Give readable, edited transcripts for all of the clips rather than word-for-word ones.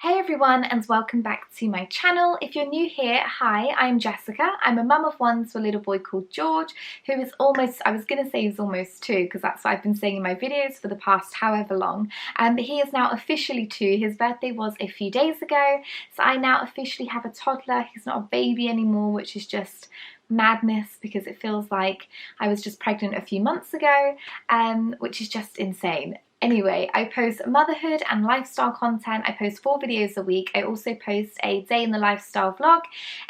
Hey everyone, and welcome back to my channel. If you're new here, hi, I'm Jessica. I'm a mum of one to a little boy called George, who is almost, I was going to say he's almost 2 because that's what I've been saying in my videos for the past however long. But he is now officially 2. His birthday was a few days ago, so I now officially have a toddler. He's not a baby anymore, which is just madness because it feels like I was just pregnant a few months ago, which is just insane. Anyway, I post motherhood and lifestyle content. I post 4 videos a week. I also post a day in the lifestyle vlog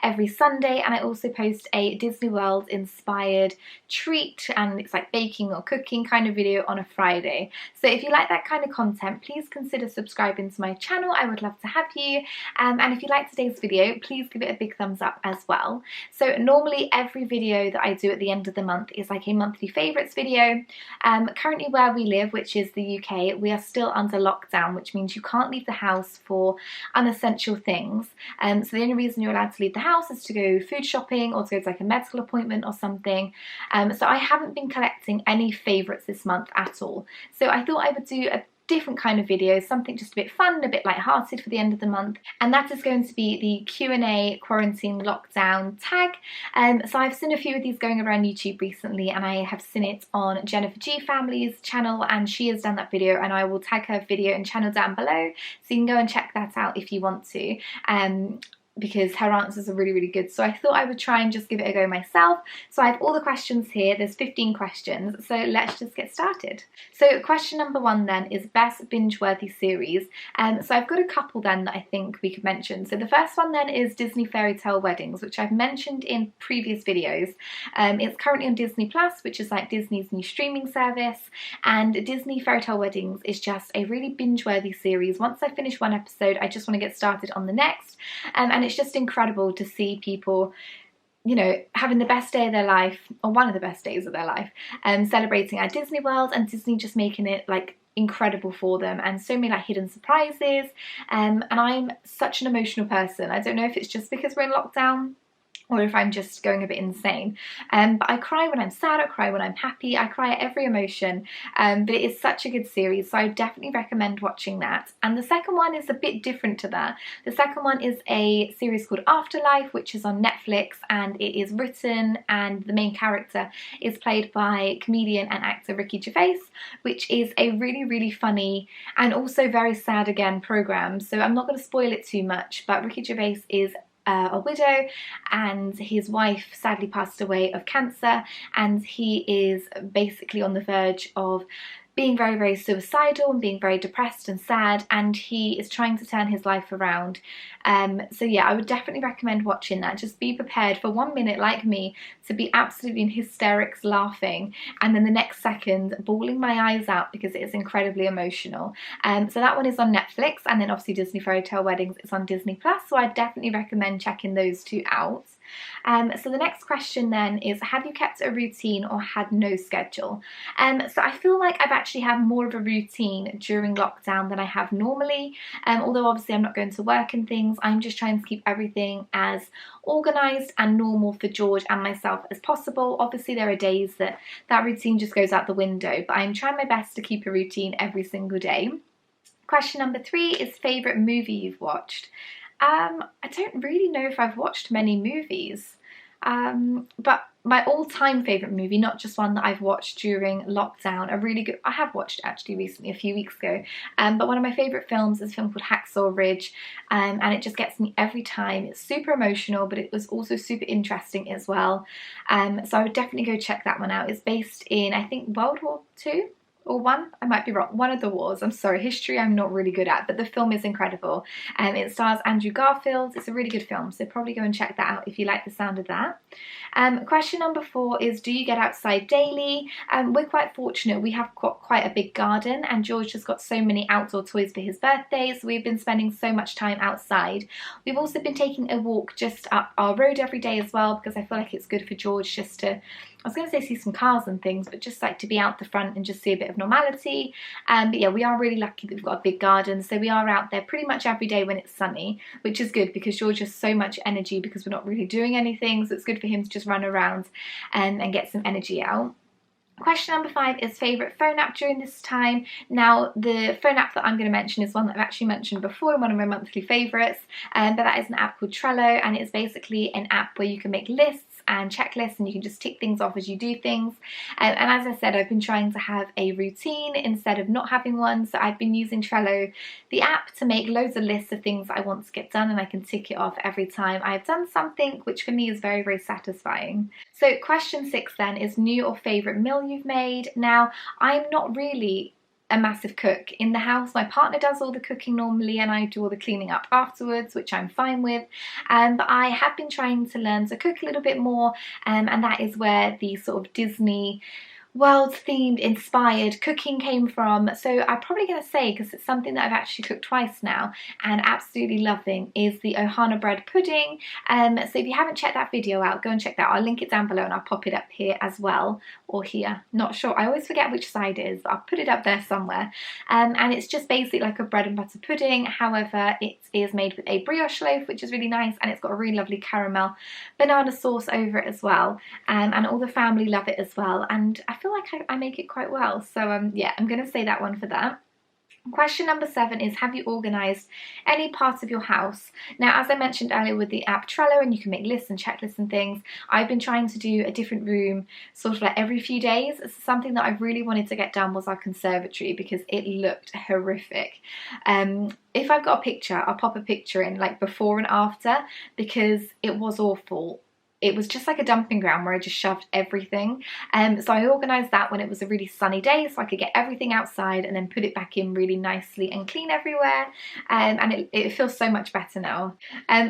every Sunday, and I also post a Disney World inspired treat, and it's like baking or cooking kind of video on a Friday. So if you like that kind of content, please consider subscribing to my channel. I would love to have you. And if you like today's video, please give it a big thumbs up as well. So normally every video that I do at the end of the month is like a monthly favourites video. Currently where we live, which is the UK, we are still under lockdown, which means you can't leave the house for unessential things. So the only reason you're allowed to leave the house is to go food shopping or to go to like a medical appointment or something. So I haven't been collecting any favourites this month at all. So I thought I would do a different kind of video, something just a bit fun, a bit light-hearted for the end of the month, and that is going to be the Q&A quarantine lockdown tag. So I've seen a few of these going around YouTube recently, and I have seen it on Jennifer G Family's channel, and she has done that video, and I will tag her video and channel down below, so you can go and check that out if you want to. Because her answers are really good. So I thought I would try and just give it a go myself. So I have all the questions here. There's 15 questions. So let's just get started. So question number 1 then is best binge-worthy series. So I've got a couple then that I think we could mention. So the first one then is Disney Fairy Tale Weddings, which I've mentioned in previous videos. It's currently on Disney Plus, which is like Disney's new streaming service. And Disney Fairy Tale Weddings is just a really binge-worthy series. Once I finish one episode, I just want to get started on the next. And it's just incredible to see people, you know, having the best day of their life, or one of the best days of their life, celebrating at Disney World, and Disney just making it like incredible for them, and so many like hidden surprises. And I'm such an emotional person. I don't know if it's just because we're in lockdown or if I'm just going a bit insane. But I cry when I'm sad, I cry when I'm happy, I cry at every emotion. But it is such a good series, so I definitely recommend watching that. And the second one is a bit different to that. The second one is a series called Afterlife, which is on Netflix, and it is written, and the main character is played by comedian and actor Ricky Gervais, which is a really funny and also very sad again program. So I'm not going to spoil it too much, but Ricky Gervais is a widow, and his wife sadly passed away of cancer, and he is basically on the verge of being very suicidal and being very depressed and sad, and he is trying to turn his life around. So yeah, I would definitely recommend watching that. Just be prepared for 1 minute, like me, to be absolutely in hysterics laughing, and then the next second bawling my eyes out because it is incredibly emotional. So that one is on Netflix, and then obviously Disney Fairy Tale Weddings is on Disney Plus, so I definitely recommend checking those 2 out. So the next question then is, have you kept a routine or had no schedule? So I feel like I've actually had more of a routine during lockdown than I have normally. Although obviously I'm not going to work and things, I'm just trying to keep everything as organised and normal for George and myself as possible. Obviously there are days that routine just goes out the window, but I'm trying my best to keep a routine every single day. Question number 3 is favourite movie you've watched. I don't really know if I've watched many movies, but my all-time favourite movie, not just one that I've watched during lockdown, I have watched actually recently, a few weeks ago, but one of my favourite films is a film called Hacksaw Ridge, and it just gets me every time. It's super emotional, but it was also super interesting as well, so I would definitely go check that one out. It's based in, I think, World War II? Or one, I might be wrong, one of the wars. I'm sorry, history I'm not really good at, but the film is incredible. It stars Andrew Garfield. It's a really good film, so probably go and check that out if you like the sound of that. Question number 4 is, do you get outside daily? We're quite fortunate. We have got quite a big garden, and George has got so many outdoor toys for his birthday, so we've been spending so much time outside. We've also been taking a walk just up our road every day as well, because I feel like it's good for George just to, I was going to say see some cars and things, but just like to be out the front and just see a bit of normality. But yeah, we are really lucky that we've got a big garden, so we are out there pretty much every day when it's sunny, which is good because George has so much energy because we're not really doing anything, so it's good for him to just run around and get some energy out. Question number 5 is favourite phone app during this time. Now, the phone app that I'm going to mention is one that I've actually mentioned before in one of my monthly favourites, but that is an app called Trello, and it's basically an app where you can make lists and checklists, and you can just tick things off as you do things. And as I said, I've been trying to have a routine instead of not having one, so I've been using Trello, the app, to make loads of lists of things I want to get done, and I can tick it off every time I've done something, which for me is very, very satisfying. So question 6 then is new or favourite meal you've made. Now, I'm not really a massive cook in the house. My partner does all the cooking normally, and I do all the cleaning up afterwards, which I'm fine with. But I have been trying to learn to cook a little bit more, and that is where the sort of Disney world themed inspired cooking came from. So I'm probably going to say, because it's something that I've actually cooked twice now and absolutely loving, is the Ohana bread pudding. So if you haven't checked that video out, go and check that out. I'll link it down below and I'll pop it up here as well, or here, not sure, I always forget which side it is, but I'll put it up there somewhere. And it's just basically like a bread and butter pudding, however it is made with a brioche loaf, which is really nice, and it's got a really lovely caramel banana sauce over it as well, and all the family love it as well, and I feel like I make it quite well, so yeah, I'm going to say that one for that. Question number 7 is, have you organised any part of your house? Now, as I mentioned earlier with the app Trello, and you can make lists and checklists and things, I've been trying to do a different room sort of like every few days. Something that I really wanted to get done was our conservatory, because it looked horrific. If I've got a picture, I'll pop a picture in, like before and after, because it was awful. It was just like a dumping ground where I just shoved everything. So I organised that when it was a really sunny day, so I could get everything outside and then put it back in really nicely and clean everywhere. And it feels so much better now.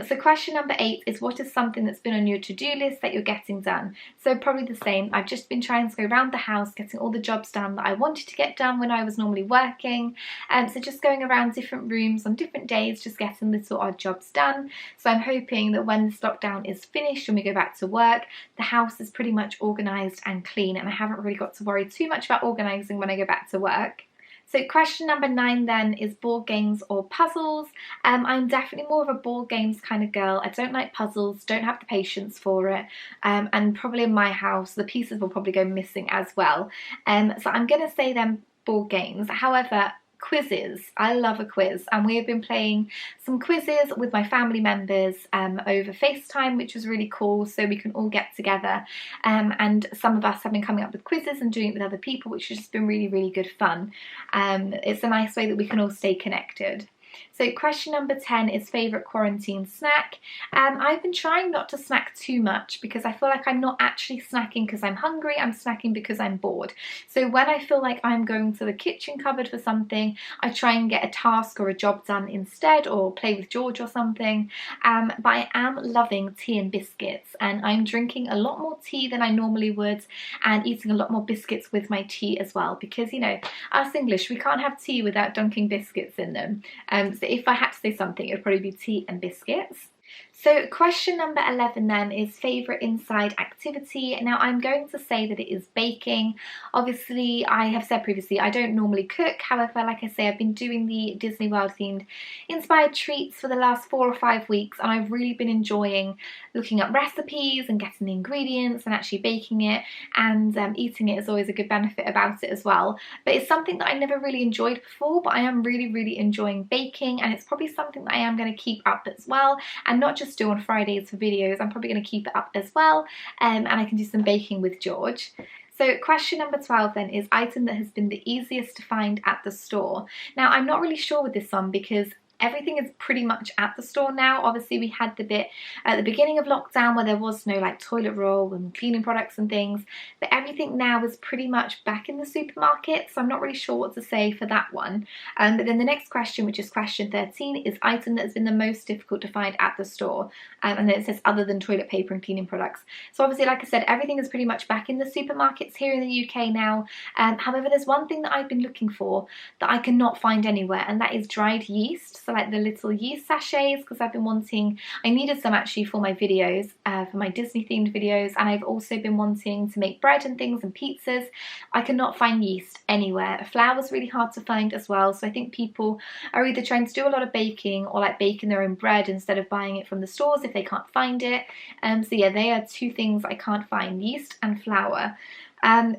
So question number 8 is, what is something that's been on your to-do list that you're getting done? So probably the same. I've just been trying to go around the house, getting all the jobs done that I wanted to get done when I was normally working. So just going around different rooms on different days, just getting little odd jobs done. So I'm hoping that when this lockdown is finished and we go back to work, the house is pretty much organised and clean, and I haven't really got to worry too much about organising when I go back to work. So question number 9 then is board games or puzzles. I'm definitely more of a board games kind of girl. I don't like puzzles, don't have the patience for it, and probably in my house the pieces will probably go missing as well. So I'm going to say them board games. However, quizzes. I love a quiz, and we have been playing some quizzes with my family members over FaceTime, which was really cool, so we can all get together, and some of us have been coming up with quizzes and doing it with other people, which has just been really, really good fun. It's a nice way that we can all stay connected. So question number 10 is favourite quarantine snack. I've been trying not to snack too much, because I feel like I'm not actually snacking because I'm hungry, I'm snacking because I'm bored. So when I feel like I'm going to the kitchen cupboard for something, I try and get a task or a job done instead, or play with George or something. But I am loving tea and biscuits, and I'm drinking a lot more tea than I normally would, and eating a lot more biscuits with my tea as well, because, you know, us English, we can't have tea without dunking biscuits in them. So if I had to say something, it would probably be tea and biscuits. So question number 11 then is favourite inside activity. Now I'm going to say that it is baking. Obviously, I have said previously I don't normally cook, however, like I say, I've been doing the Disney World themed inspired treats for the last 4 or 5 weeks, and I've really been enjoying looking up recipes and getting the ingredients and actually baking it, and eating it is always a good benefit about it as well. But it's something that I never really enjoyed before, but I am really, really enjoying baking, and it's probably something that I am going to keep up as well, and not just do on Fridays for videos. I'm probably going to keep it up as well, and I can do some baking with George. So question number 12 then is item that has been the easiest to find at the store. Now I'm not really sure with this one, because everything is pretty much at the store now. Obviously we had the bit at the beginning of lockdown where there was no like toilet roll and cleaning products and things, but everything now is pretty much back in the supermarket, so I'm not really sure what to say for that one. But then the next question, which is question 13, is item that has been the most difficult to find at the store, and then it says other than toilet paper and cleaning products. So obviously, like I said, everything is pretty much back in the supermarkets here in the UK now. However, there's one thing that I've been looking for that I cannot find anywhere, and that is dried yeast. So like the little yeast sachets, because I've been wanting, I needed some actually for my videos, for my Disney themed videos, and I've also been wanting to make bread and things and pizzas. I cannot find yeast anywhere. Flour is really hard to find as well, so I think people are either trying to do a lot of baking or like baking their own bread instead of buying it from the stores if they can't find it. So yeah, they are two things I can't find, yeast and flour.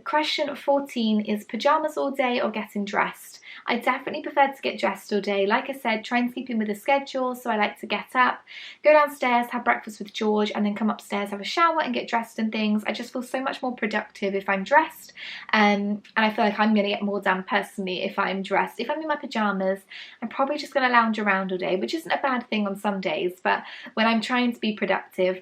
Question 14 is pajamas all day or getting dressed? I definitely prefer to get dressed all day. Like I said, try and sleep in with a schedule, so I like to get up, go downstairs, have breakfast with George, and then come upstairs, have a shower and get dressed and things. I just feel so much more productive if I'm dressed, and I feel like I'm going to get more done personally if I'm dressed. If I'm in my pajamas, I'm probably just going to lounge around all day, which isn't a bad thing on some days, but when I'm trying to be productive,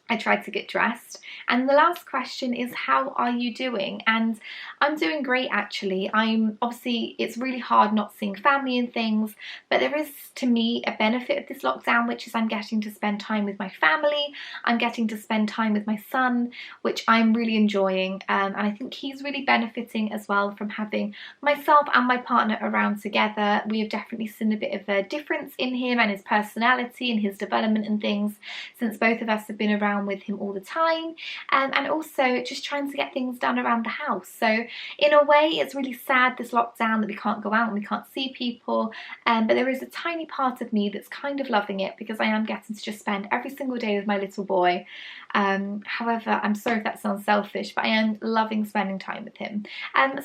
I tried to get dressed. And the last question is, how are you doing? And I'm doing great, actually. Obviously, it's really hard not seeing family and things, but there is, to me, a benefit of this lockdown, which is I'm getting to spend time with my family. I'm getting to spend time with my son, which I'm really enjoying. And I think he's really benefiting as well from having myself and my partner around together. We have definitely seen a bit of a difference in him and his personality and his development and things since both of us have been around with him all the time, and also just trying to get things done around the house. So in a way, it's really sad, this lockdown, that we can't go out and we can't see people, but there is a tiny part of me that's kind of loving it, because I am getting to just spend every single day with my little boy. However, I'm sorry if that sounds selfish, but I am loving spending time with him.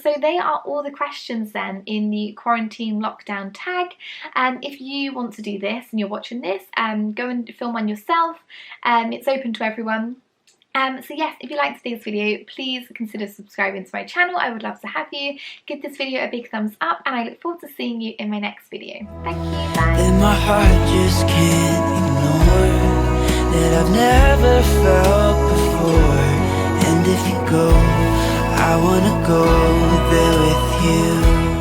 So they are all the questions then in the quarantine lockdown tag. If you want to do this and you're watching this, go and film one yourself. It's open to everyone. So yes, if you liked today's video, please consider subscribing to my channel. I would love to have you. Give this video a big thumbs up, and I look forward to seeing you in my next video. Thank you, bye. And my heart just can't ignore that I've never felt before. And if you go, I wanna go there with you.